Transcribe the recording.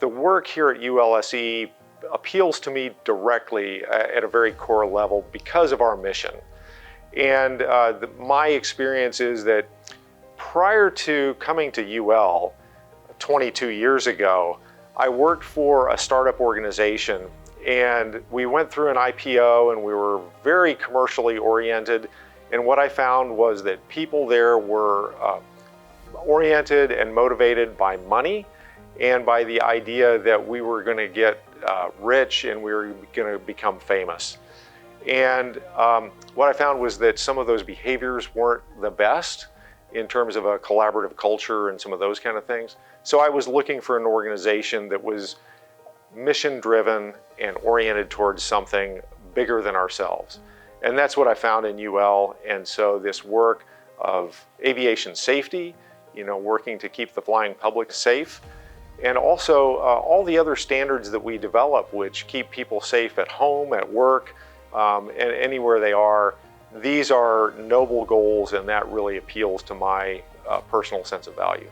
the work here at ULSE appeals to me directly at a very core level because of our mission. And my experience is that prior to coming to UL 22 years ago, I worked for a startup organization, and we went through an IPO and we were very commercially oriented. And what I found was that people there were oriented and motivated by money and by the idea that we were going to get rich and we were going to become famous. And what I found was that some of those behaviors weren't the best in terms of a collaborative culture and some of those kind of things. So I was looking for an organization that was mission-driven and oriented towards something bigger than ourselves. And that's what I found in UL. And so this work of aviation safety, working to keep the flying public safe, and also all the other standards that we develop, which keep people safe at home, at work, and anywhere they are. These are noble goals, and that really appeals to my personal sense of value.